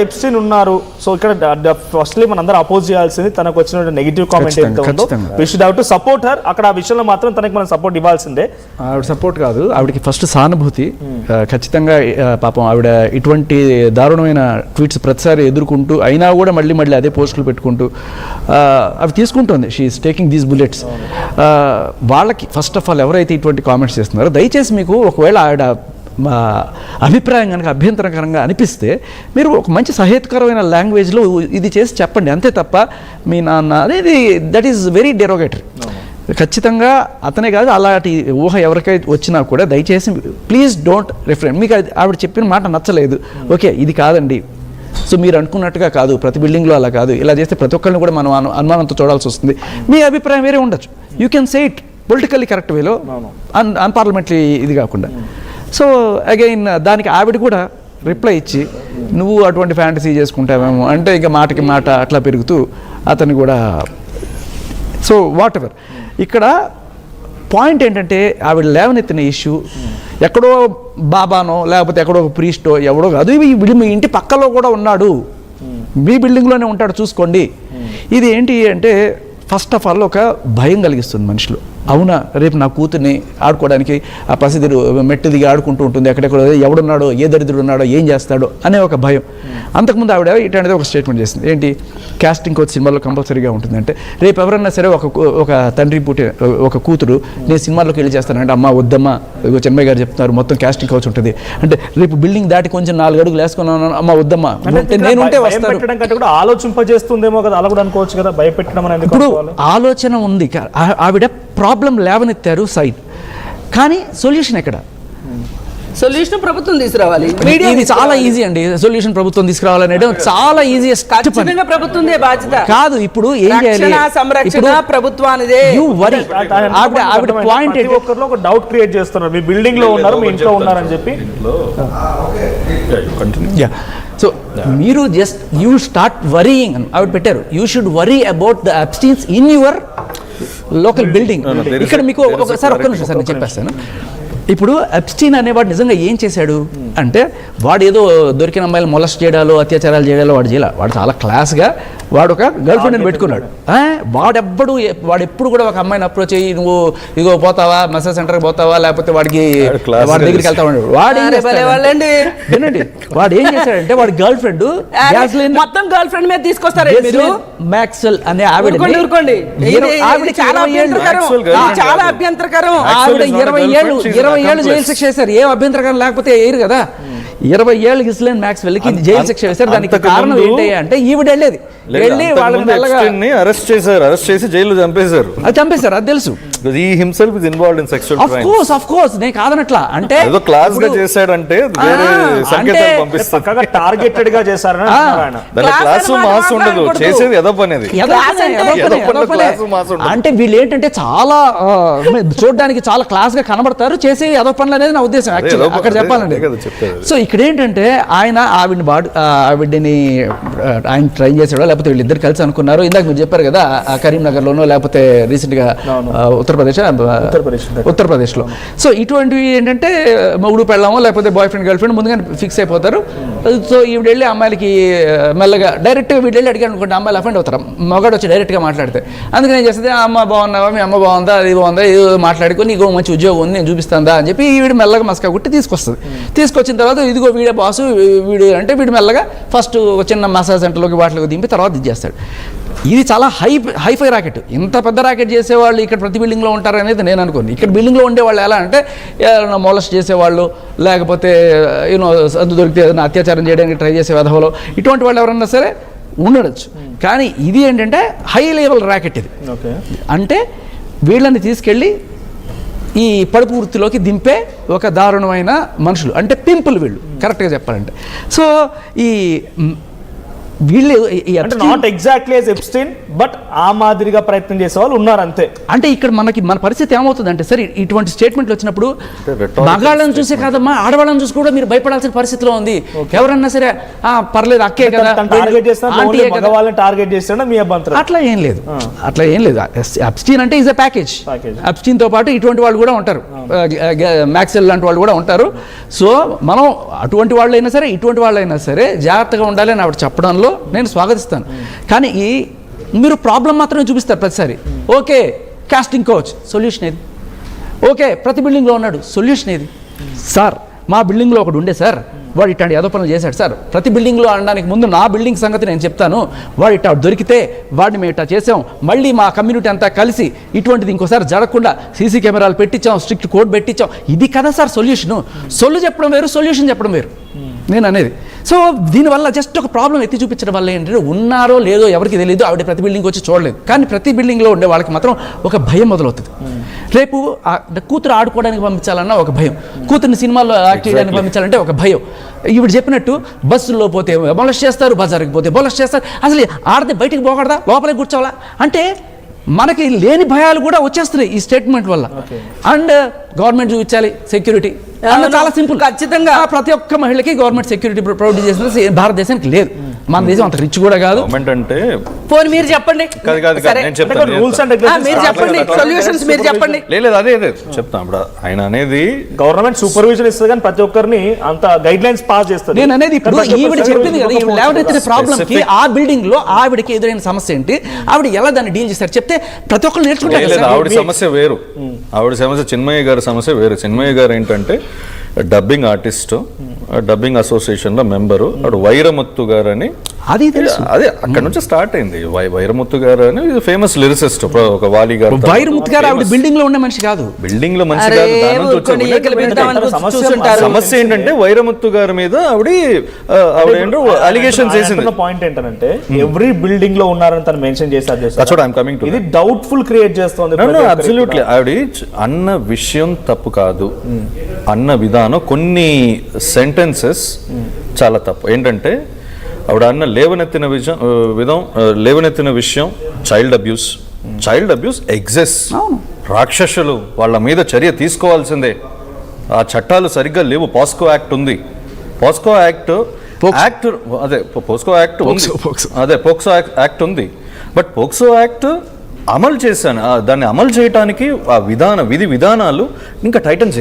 Epstein ఉన్నారు. So ఇక్కడ firstly మనందరూ అపోజ్ చేయాల్సింది తనకు వచ్చిన నెగిటివ్ కామెంట్ ఏంటో ఉందో we should have to support her. అక్కడ ఆ విషయంలో మాత్రం తనకి మనం సపోర్ట్ ఇవ్వాల్సిందే. ఆవిడ సపోర్ట్ కాదు, ఆవిడకి ఫస్ట్ సానుభూతి. ఖచ్చితంగా పాపం ఆవిడ ఇటువంటి దారుణమైన ట్వీట్స్ ప్రతిసారి ఎదుర్కొంటూ అయినా కూడా మళ్ళీ మళ్ళీ అదే పోస్టులు పెట్టుకుంటూ అవి తీసుకుంటుంది. She is taking these bullets. వాళ్ళకి ఫస్ట్ ఆఫ్ ఆల్ ఎవరైతే ఇటువంటి కామెంట్స్ చేస్తున్నారో దయచేసి మీకు ఒకవేళ ఆవిడ అభిప్రాయం కనుక అభ్యంతరకరంగా అనిపిస్తే మీరు ఒక మంచి సహేతుకరమైన లాంగ్వేజ్లో ఇది చేసి చెప్పండి, అంతే తప్ప మీ నాన్న అనేది దట్ ఈస్ వెరీ డెరోగేటరీ. ఖచ్చితంగా అతనే కాదు, అలాంటి ఊహ ఎవరికైతే వచ్చినా కూడా దయచేసి ప్లీజ్ డోంట్ రిఫరెండ్. మీకు ఆవిడ చెప్పిన మాట నచ్చలేదు, ఓకే ఇది కాదండి, సో మీరు అనుకున్నట్టుగా కాదు, ప్రతి బిల్డింగ్లో అలా కాదు, ఇలా చేస్తే ప్రతి ఒక్కరిని కూడా మనం అనుమానంతో చూడాల్సి వస్తుంది, మీ అభిప్రాయం వేరే ఉండొచ్చు. You can say it politically correct వేలో, అన్పార్లమెంటరీ ఇది కాకుండా. సో అగైన్ దానికి ఆవిడ కూడా రిప్లై ఇచ్చి నువ్వు అటువంటి ఫ్యాంటసీ చేసుకుంటావేమో అంటే ఇంకా మాటకి మాట అట్లా పెరుగుతూ అతను కూడా. సో వాట్ ఎవర్, ఇక్కడ పాయింట్ ఏంటంటే ఆవిడ లేవనెత్తిన ఇష్యూ ఎక్కడో బాబానో లేకపోతే ఎక్కడో ఒక ప్రీస్టో ఎవడో కాదు, మీ ఇంటి పక్కలో కూడా ఉన్నాడు, మీ బిల్డింగ్లోనే ఉంటాడు చూసుకోండి. ఇది ఏంటి అంటే ఫస్ట్ ఆఫ్ ఆల్ ఒక భయం కలిగిస్తుంది మనుషులు. అవునా, రేపు నా కూతుర్ని ఆడుకోవడానికి ఆ పసిదిరు మెట్టు దిగి ఆడుకుంటూ ఉంటుంది, ఎక్కడెక్కడ ఎవడున్నాడో ఏ దరిద్రుడు ఉన్నాడో ఏం చేస్తాడో అనే ఒక భయం. అంతకుముందు ఆవిడ ఇట్లాంటిది ఒక స్టేట్మెంట్ చేసింది, ఏంటి కాస్టింగ్ కోచ్ సినిమాలో కంపల్సరీగా ఉంటుంది అంటే రేపు ఎవరన్నా సరే ఒక తండ్రి పుట్టి ఒక కూతురు నేను సినిమాలోకి వెళ్ళి చేస్తానంటే అమ్మ వద్దమ్మా, చెన్మయ్య గారు చెప్తున్నారు మొత్తం కాస్టింగ్ కోచ్ ఉంటుంది అంటే రేపు బిల్డింగ్ దాటి కొంచెం 4 అడుగులు వేసుకున్నాను అమ్మ వద్దమ్మా నేను ఉంటే వస్తాను ఆలోచింపజేస్తుందేమో కదా, అలా కూడా అనుకోవచ్చు కదా, భయపెట్టడం అనేది. ఇప్పుడు ఆలోచన ఉంది, ఆవిడ ప్రాబ్లం లేవనెత్తారు సైడ్, కానీ సొల్యూషన్ ఎక్కడ? సొల్యూషన్ ప్రభుత్వం తీసుకురావాలి. ఇది చాలా ఈజీ అండి, సొల్యూషన్ ప్రభుత్వం తీసుకురావాలనేది చాలా ఈజియెస్ట్ ప్రభుత్వం బాధ్యత కాదు. ఇప్పుడు ఏం చేయాలి, సంరక్షణ ప్రభుత్వానిదే. ఆవిడ పాయింట్ ఒక్కరిలో ఒక డౌట్ క్రియేట్ చేస్తున్నారు, మీ బిల్డింగ్ లో ఉన్నారు మీ ఇంట్లో ఉన్నారని చెప్పి. సో మీరు జస్ట్ యూ స్టార్ట్ వరీయింగ్ అని ఆవిడ పెట్టారు, you should worry about the abstinence in your local building. ఇక్కడ మీకు ఒకసారి ఒక్క నిమిషం సార్ నేను చెప్పేస్తాను. ఇప్పుడు ఎప్స్టీన్ అనేవాడు నిజంగా ఏం చేశాడు అంటే వాడు ఏదో దొరికిన అమ్మాయిలు మొలస్ట్ చేయడాలు అత్యాచారాలు చేయడాలో వాడు చేయాలి. వాడు చాలా క్లాస్గా వాడు ఒక గర్ల్ ఫ్రెండ్ని పెట్టుకున్నాడు. వాడు ఎప్పుడు కూడా ఒక అమ్మాయిని అప్రోచ్ అయ్యి నువ్వు ఇగో పోతావా మసాజ్ సెంటర్కి పోతావా లేకపోతే వాడి దగ్గరికి వెళ్తా ఉన్నాడు. వాడు ఏం చేశాడంటే వాడి గర్ల్ ఫ్రెండ్ మొత్తం గర్ల్ ఫ్రెండ్ మీద తీసుకొస్తారు మ్యాక్స్వెల్ అనే ఆవిడ చాలా అభ్యంతరకరం. ఆవిడ 20 ఏళ్ళు జైలు శిక్ష వేశారు, ఏం అభ్యంతరకరం లేకపోతే వేయరు కదా. 20 ఏళ్ళు గిస్లెన్ మ్యాక్స్వెల్కి జైలు శిక్ష వేశారు. దానికి కారణం ఏంటి అంటే ఈవిడ వెళ్ళి వాళ్ళని అరెస్ట్ చేసి జైలు చంపేశారు. అది తెలుసు. He himself is involved in sexual crimes. Of course నేను కాదనట్లా, అంటే ఏదో క్లాస్ గా చేశాడంటే వేరే సంకేతాలు పంపిస్తారు. టార్గెటెడ్ గా చేశారని దాని క్లాసు మాస్ ఉండదు, చేసేది ఏదో పనేది. అంటే వీళ్ళు ఏంటంటే చాలా చూడడానికి చాలా క్లాస్ గా కనబడతారు, చేసేవి ఏదో పనులు అనేది నా ఉద్దేశం యాక్చువల్లీ అక్కడ చెప్పాలండి. సో ఇక్కడ ఏంటంటే ఆవిడ్ని ఆయన ట్రైన్ చేసాడో లేకపోతే వీళ్ళిద్దరు కలిసి అనుకున్నారు. ఇందాక మీరు చెప్పారు కదా కరీంనగర్ లోనో లేకపోతే రీసెంట్ గా ఉత్తరప్రదేశ్లో. సో ఇటువంటివి ఏంటంటే మొగుడు పెళ్ళామో లేకపోతే బాయ్ ఫ్రెండ్ గర్ల్ ఫ్రెండ్ ముందుగా ఫిక్స్ అయిపోతారు. సో ఈవిడ వెళ్ళి అమ్మాయిలకి మెల్లగా డైరెక్ట్గా వీడు వెళ్ళి అడిగాడు అనుకోండి అమ్మాయిలు అఫెండ్ అవుతారు, మగాడు వచ్చి డైరెక్ట్గా మాట్లాడితే. అందుకని ఏం చేస్తుంది, అమ్మ బాగున్నావా, మీ అమ్మ బాగుందా, అది బాగుందా, ఇది మాట్లాడుకొని నీకు మంచి ఉద్యోగం ఉంది నేను చూపిస్తాందా అని చెప్పి వీడు మెల్లగా మస్కా కుట్టి తీసుకొస్తుంది. తీసుకొచ్చిన తర్వాత ఇదిగో వీడే బాసు వీడు అంటే వీడు మెల్లగా ఫస్ట్ చిన్న మసాజ్ సెంటర్లోకి వాటిలోకి దింపి తర్వాత ఇది చేస్తాడు. ఇది చాలా హైఫై రాకెట్. ఇంత పెద్ద రాకెట్ చేసేవాళ్ళు ఇక్కడ ప్రతి బిల్డింగ్లో ఉంటారు అనేది నేను అనుకోను. ఇక్కడ బిల్డింగ్లో ఉండేవాళ్ళు ఎలా అంటే మొలస్ట్ చేసేవాళ్ళు లేకపోతే సందు దొరికితే ఏదైనా అత్యాచారం చేయడానికి ట్రై చేసే విధవలో ఇటువంటి వాళ్ళు ఎవరన్నా సరే ఉండొచ్చు. కానీ ఇది ఏంటంటే హై లెవెల్ ర్యాకెట్. ఇది అంటే వీళ్ళని తీసుకెళ్ళి ఈ పడుపు వృత్తిలోకి దింపే ఒక దారుణమైన మనుషులు, అంటే పింపుల్ వీళ్ళు కరెక్ట్గా చెప్పాలంటే. సో ఈ వీళ్ళు ఈ అంటే Epstein- not exactly as Epstein but ఆ మాదిరిగా ప్రయత్నం చేసే వాళ్ళు ఉన్నారు అంతే. అంటే ఇక్కడ మన పరిస్థితి ఏమవుతుంది అంటే సరే ఇటువంటి స్టేట్మెంట్లు వచ్చినప్పుడు rhetorical మగాళ్ళని చూసే కాదమ్మా ఆడవాళ్ళని చూసి కూడా మీరు భయపడాల్సిన పరిస్థితిలో ఉంది. ఎవరన్నా సరే పర్లేదు అక్కే కదా టార్గెట్ చేస్తున్నా ఆంటీయే కదా. మగవాళ్ళని టార్గెట్ చేస్తున్నా మీ అభ్యంతరం. అట్లా ఏం లేదు అబ్స్టీన్ అంటే ఈజ్ అ ప్యాకేజ్. Package. అబ్స్టీన్ తో పాటు ఇటువంటి వాళ్ళు కూడా ఉంటారు, మ్యాక్సెల్ లాంటి వాళ్ళు కూడా ఉంటారు. సో మనం అటువంటి వాళ్ళు అయినా సరే ఇటువంటి వాళ్ళు అయినా సరే జాగ్రత్తగా ఉండాలి అని ఆవిడ చెప్పడంలో నేను స్వాగతిస్తాను. కానీ మీరు ప్రాబ్లం మాత్రమే చూపిస్తారు ప్రతిసారి. ఓకే కాస్టింగ్ కోచ్ సొల్యూషన్ ఏది? ఓకే ప్రతి బిల్డింగ్లో ఉన్నాడు సొల్యూషన్ ఏది? సార్ మా బిల్డింగ్లో ఒకడు ఉండే సార్, వాడు ఇట్లాంటి ఏదో పనులు చేశాడు సార్. ప్రతి బిల్డింగ్లో అనడానికి ముందు నా బిల్డింగ్ సంగతి నేను చెప్తాను. వాడు ఇట్టా దొరికితే వాడిని మేము ఇట్టా చేసాం, మళ్ళీ మా కమ్యూనిటీ అంతా కలిసి ఇటువంటిది ఇంకోసారి జరగకుండా సీసీ కెమెరాలు పెట్టించాం, స్ట్రిక్ట్ కోడ్ పెట్టించాం. ఇది కదా సార్ సొల్యూషను. చెప్పడం వేరు, సొల్యూషన్ చెప్పడం వేరు నేను అనేది. సో దీనివల్ల జస్ట్ ఒక ప్రాబ్లం ఎత్తి చూపించడం వల్ల ఏంటంటే ఉన్నారో లేదో ఎవరికి తెలియదు, ఆవిడ ప్రతి బిల్డింగ్ వచ్చి చూడలేదు. కానీ ప్రతి బిల్డింగ్లో ఉండే వాళ్ళకి మాత్రం ఒక భయం మొదలవుతుంది. రేపు కూతురు ఆడుకోవడానికి పంపించాలన్నా ఒక భయం, కూతురిని సినిమాల్లో యాక్ట్ చేయడానికి పంపించాలంటే ఒక భయం. ఈవిడ చెప్పినట్టు బస్సుల్లో పోతే బొలస్ చేస్తారు, బజార్కి పోతే బొలస్ చేస్తారు. అసలు ఆడితే బయటికి పోకూడదా, లోపలికి కూర్చోవాలా అంటే మనకి లేని భయాలు కూడా వచ్చేస్తున్నాయి ఈ స్టేట్మెంట్ వల్ల. అండ్ గవర్నమెంట్ చూపించాలి సెక్యూరిటీ, చాలా సింపుల్. ఖచ్చితంగా ప్రతి ఒక్క మహిళకి గవర్నమెంట్ సెక్యూరిటీ ప్రొవైడ్ చేసిన భారతదేశానికి లేదు. మన దేశం అంత రిచ్ కూడా కాదు. గవర్నమెంట్ అంటే పోనీ మీరు చెప్పండి. సరే, నేను చెప్తాను. రూల్స్ అండ్ మీరు చెప్పండి, సొల్యూషన్స్ మీరు చెప్పండి. లేదు అదే చెప్తాను. ఇప్పుడు ఆయన అనేది గవర్నమెంట్ సూపర్విజన్ ఇస్తుంది కానీ ప్రతి ఒక్కరిని అంత గైడ్ లైన్స్ పాస్ చేస్తుంది. నేను అనేది ఇప్పుడు ఈవిడ చెప్పింది కదా, ఈవిడ లేవనెత్తిన ప్రాబ్లమ్ కి ఆ బిల్డింగ్ లో ఆవిడకి ఎదురైన సమస్య ఏంటి, ఆవిడ ఎలా దాన్ని డీల్ చేస్తారు చెప్తే ప్రతి ఒక్కరు నేర్చుకుంటారు. లేదు, ఆవిడ సమస్య వేరు. ఆవిడ సమస్య చిన్మయ్య గారి సమస్య వేరు. చిన్మయ్య గారు ఏంటంటే డబ్బింగ్ ఆర్టిస్ట్, డబ్బింగ్ అసోసియేషన్ లో మెంబరు. ఆవిడ వైరముత్తు గారు అని, అది తెలుసు. అదే అక్కడ నుంచి స్టార్ట్ అయింది. వైరముత్తు గారు అని ఫేమస్ లిరిసిస్ట్. ఒక వాలి గారు, వైరముత్తు గారు ఆవిడ బిల్డింగ్ లో ఉండే మనిషి కాదు, బిల్డింగ్ లో మనిషి కాదు. దాని నుంచి వచ్చే సమస్య ఏంటంటే వైరముత్తు గారి మీద ఆవిడ ఏంటో అలిగేషన్స్ చేసింది. పాయింట్ ఏంటంటే ఎవ్రీ బిల్డింగ్ లో ఉన్నారని తను మెన్షన్ చేశారు. That's what I'm coming to. ఇది డౌట్ఫుల్ క్రియేట్ చేస్తుంది. అబ్సల్యూట్లీ ఆవిడ అన్న విషయం తప్పు కాదు, అన్న విధానం కొన్ని సెంటెన్సెస్ చాలా తప్పు. ఏంటంటే ఆవిడ అన్న లేవనెత్తిన విషయం చైల్డ్ అబ్యూస్ ఎగ్జిస్ట్. రాక్షసులు, వాళ్ళ మీద చర్య తీసుకోవాల్సిందే. ఆ చట్టాలు సరిగ్గా లేవు. పోస్కో యాక్ట్ ఉంది, పోస్కో యాక్ట్ ఉంది. బట్ పోక్సో యాక్ట్ అమలు చేశాను, దాన్ని అమలు చేయడానికి ఆ విధి విధానాలు ఇంకా టైటన్